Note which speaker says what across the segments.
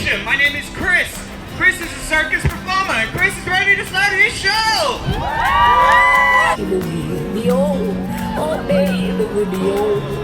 Speaker 1: introduction. My name is Chris. Chris is a circus performer, and Chris is ready to start his show.
Speaker 2: The video, okay, the video.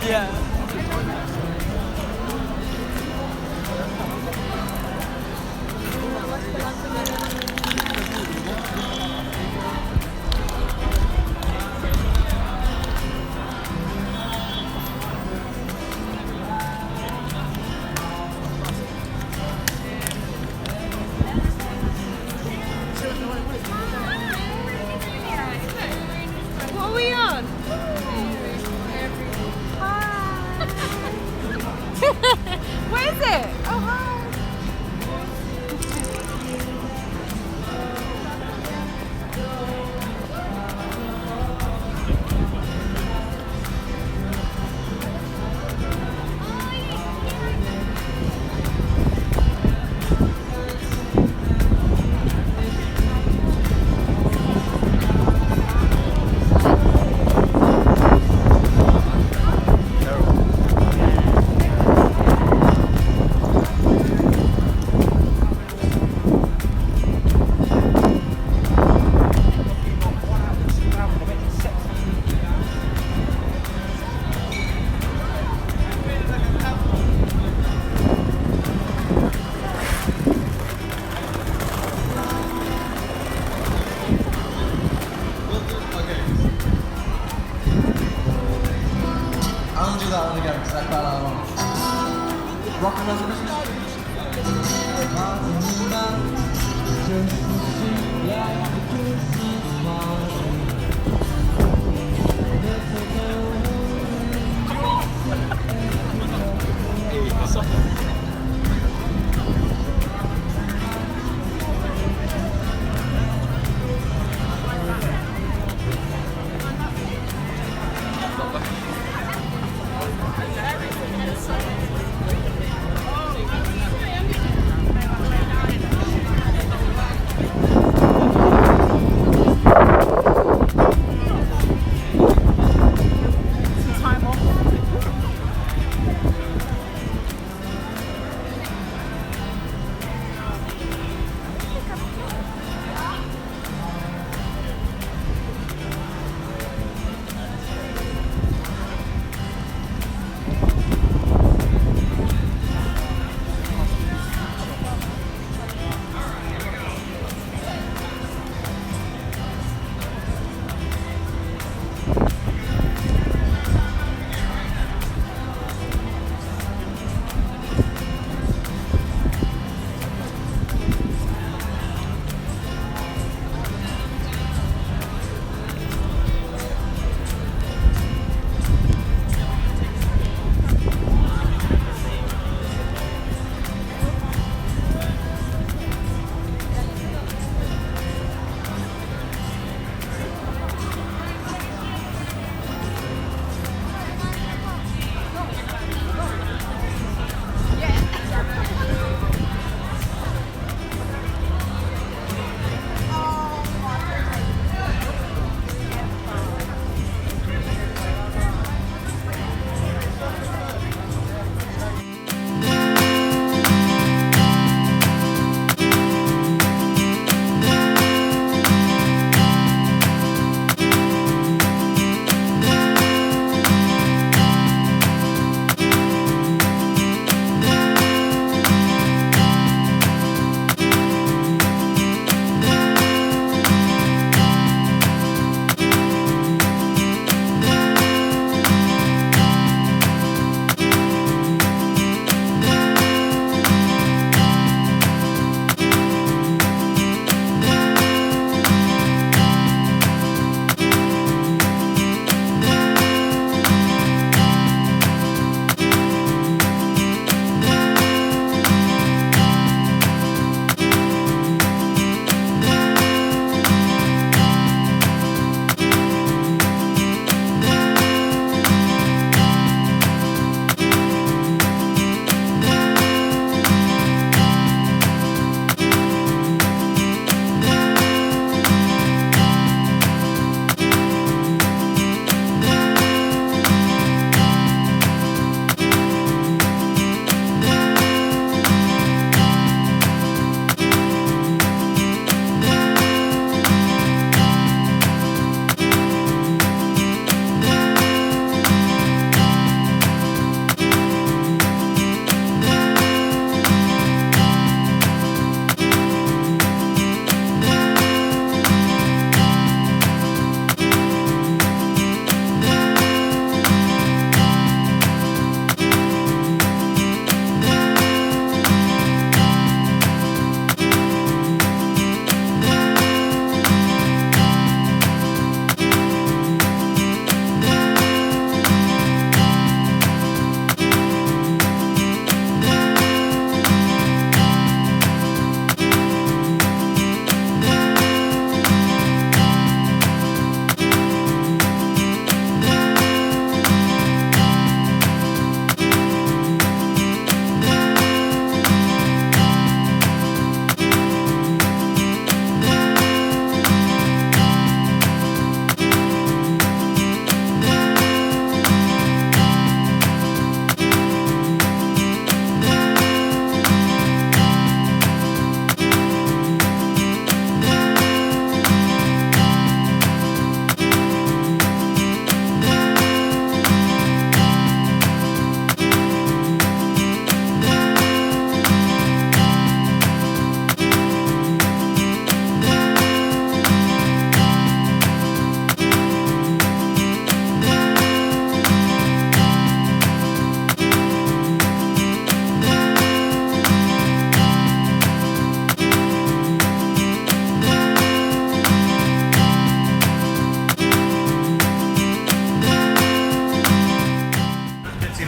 Speaker 3: Yeah.
Speaker 4: What are we on? Where is it? Oh, hi.
Speaker 5: I'm gonna do that one again because I quite like that one. Rock and roll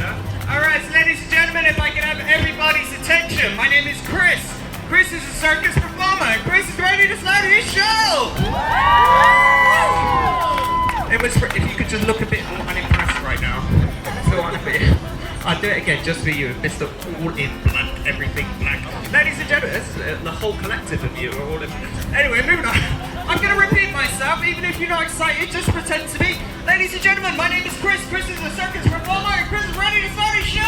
Speaker 1: Alright, so ladies and gentlemen, if I can have everybody's attention, my name is Chris. Chris is a circus performer, and Chris is ready to start his show! If you could just look a bit more unimpressed right now. So I'll do it again just for you, Mr. All in Black, everything black. Ladies and gentlemen, this is the whole collective of you are all in. Anyway, moving on. I'm going to repeat myself, even if you're not excited, just pretend to be. Ladies and gentlemen, my name is Chris. Chris is a circus performer, and Chris is ready to start his show!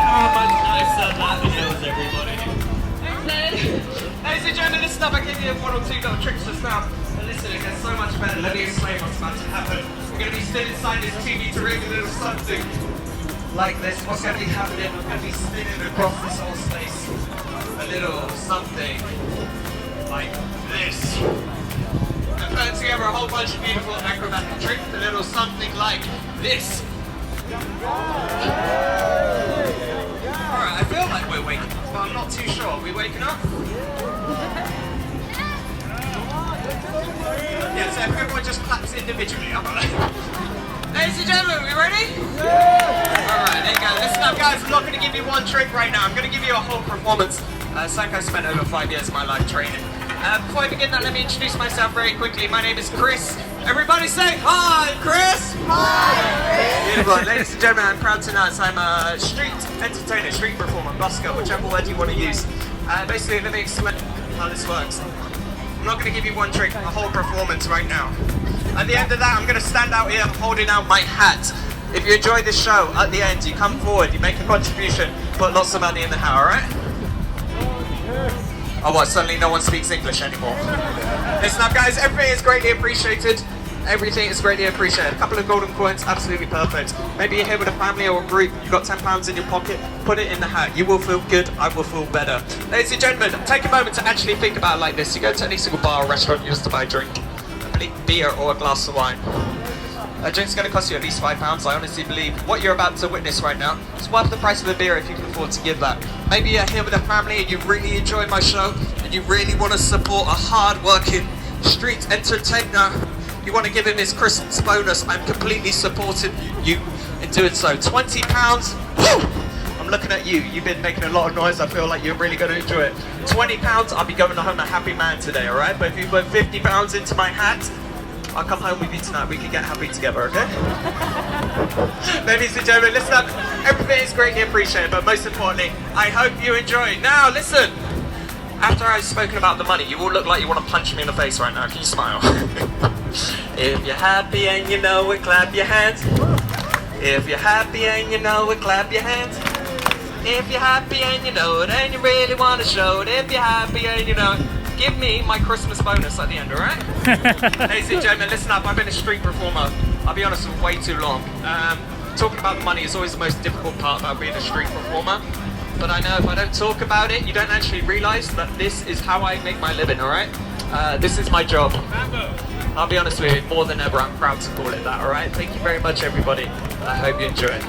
Speaker 3: How much nicer that feels, everybody.
Speaker 1: Ladies and gentlemen, listen up. I gave you one or two little tricks just now. But listen, it gets so much better. Let me explain what's about to happen. We're going to be stood inside this TV to rig a little something like this. What's going to be happening? We're going to be spinning across this whole space. A little something like this. And putting together a whole bunch of beautiful acrobatic tricks. A little something like this. Alright, I feel like we're waking up, but I'm not too sure. Are we waking up? Yeah, so everyone just claps individually. Ladies and gentlemen, we ready? Alright, there you go. Listen up, guys. I'm not going to give you one trick right now. I'm going to give you a whole performance. Something I spent over 5 years of my life training. Before I begin that, let me introduce myself very quickly. My name is Chris. Everybody say, hi, Chris! Hi, Chris! Beautiful. Ladies and gentlemen, I'm proud to announce I'm a street entertainer, street performer, busker, whichever word you want to use. Basically, let me explain how this works. I'm not going to give you one trick, a whole performance right now. At the end of that, I'm going to stand out here holding out my hat. If you enjoy this show, at the end, you come forward, you make a contribution, put lots of money in the hat, alright? Oh what, suddenly no one speaks English anymore. Listen up guys, everything is greatly appreciated. Everything is greatly appreciated. A couple of golden coins, absolutely perfect. Maybe you're here with a family or a group, you've got £10 in your pocket, put it in the hat. You will feel good, I will feel better. Ladies and gentlemen, take a moment to actually think about it like this. You go to any single bar or restaurant, you used to buy a drink, a beer or a glass of wine. A drink's going to cost you at least £5. I honestly believe what you're about to witness right now is worth the price of a beer if you can afford to give that. Maybe you're here with a family and you really enjoy my show and you really want to support a hard-working street entertainer. You want to give him his Christmas bonus. I'm completely supporting you in doing so. £20. Woo! I'm looking at you. You've been making a lot of noise. I feel like you're really going to enjoy it. £20. I'll be going home a happy man today, alright? But if you put £50 into my hat, I'll come home with you tonight, we can get happy together, okay? Ladies and gentlemen, listen up. Everything is greatly appreciated, but most importantly, I hope you enjoy. Now, listen. After I've spoken about the money, you all look like you want to punch me in the face right now. Can you smile? If you're happy and you know it, clap your hands. If you're happy and you know it, clap your hands. If you're happy and you know it, and you really want to show it. If you're happy and you know it, give me my Christmas bonus at the end, alright? Ladies and gentlemen, listen up, I've been a street performer, I'll be honest, for way too long. Talking about the money is always the most difficult part about being a street performer. But I know if I don't talk about it, you don't actually realise that this is how I make my living, alright? This is my job. I'll be honest with you, more than ever, I'm proud to call it that, alright? Thank you very much, everybody. I hope you enjoy it.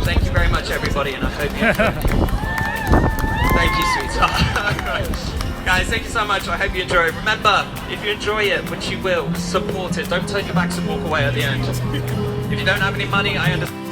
Speaker 1: Thank you very much, everybody, and I hope you enjoy it. Thank you, sweetheart. Guys, thank you so much. I hope you enjoy it. Remember, if you enjoy it, which you will, support it. Don't turn your backs and walk away at the end. If you don't have any money, I understand.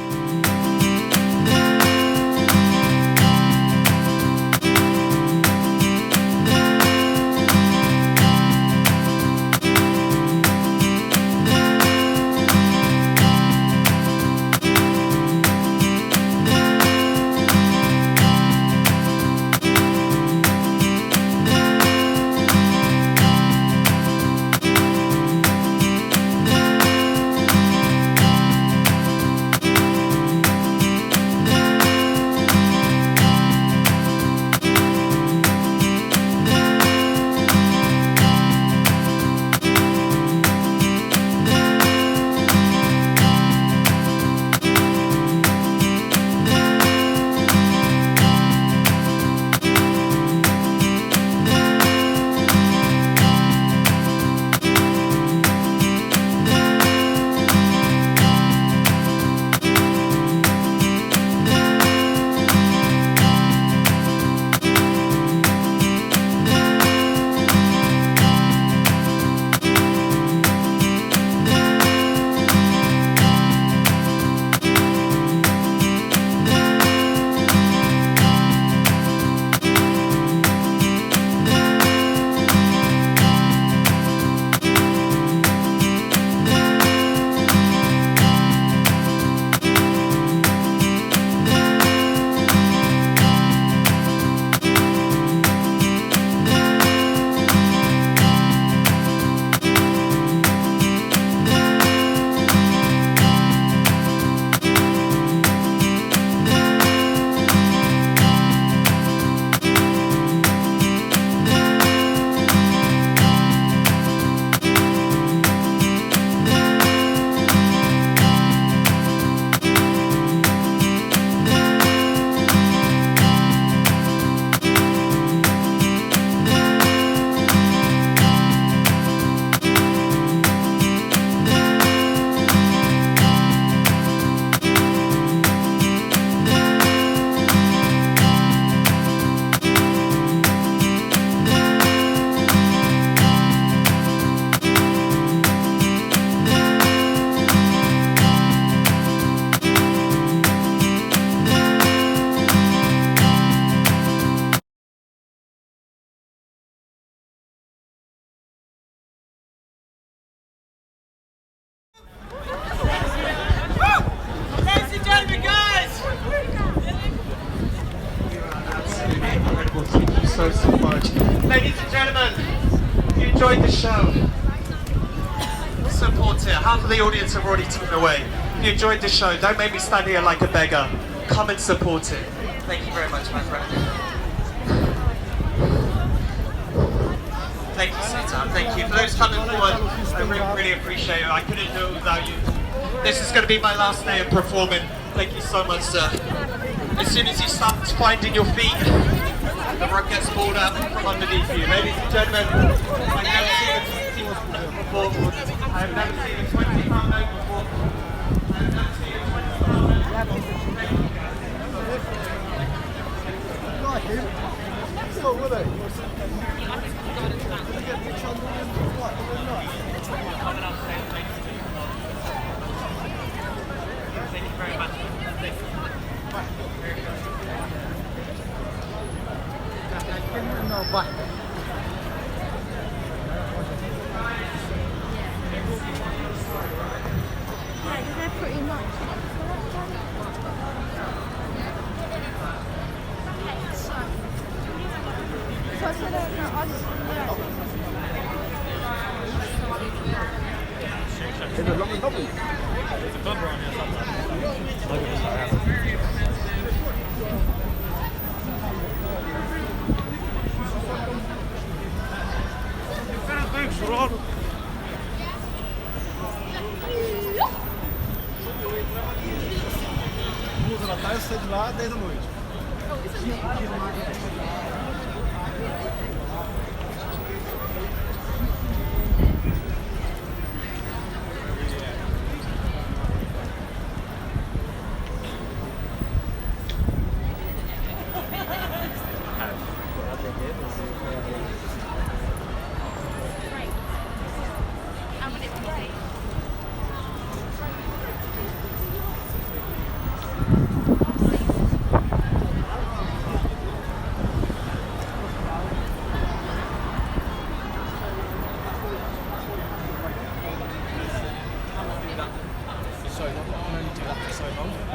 Speaker 1: enjoyed the show, support it. Half of the audience have already taken away. If you enjoyed the show, don't make me stand here like a beggar. Come and support it. Thank you very much, my friend. Thank you, sweetheart. Thank you. For those coming forward, I really appreciate it. I couldn't do it without you. This is going to be my last day of performing. Thank you so much, sir. As soon as you start finding your feet, the rug gets pulled up from underneath you. Ladies and gentlemen, I've never seen a 20 before. I've never seen a 20-pound note before. I've never seen a 20-pound note.
Speaker 5: Like him? So would they?
Speaker 1: Thank you very much.
Speaker 5: No, bye.
Speaker 4: Yeah, they're pretty much.
Speaker 5: There's a lovely lobby.
Speaker 3: There's a bumper on here somewhere.
Speaker 5: Muda na tarde, sai de lá 10 da noite.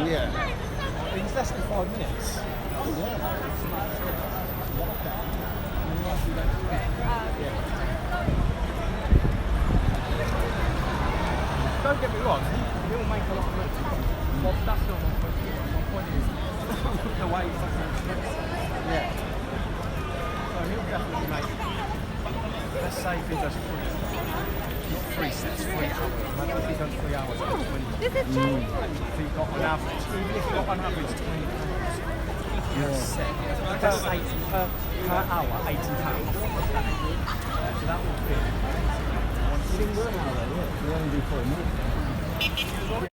Speaker 5: Yeah. It's less than 5 minutes. Oh, yeah. Don't get me wrong, he'll make a lot of money. Well, that's not my point. My point is the way he's fucking expensive. Yeah. So he'll definitely make, let's say if he does not 3 sets, 3 hours. Imagine if he does 3 hours, that's 20.
Speaker 4: This is change.
Speaker 5: If you've got on average, even if you've got on average 20 pounds per set, that's 80 per hour, 80 pounds. So that would be. You didn't work out though, yeah. You only do 4 minutes.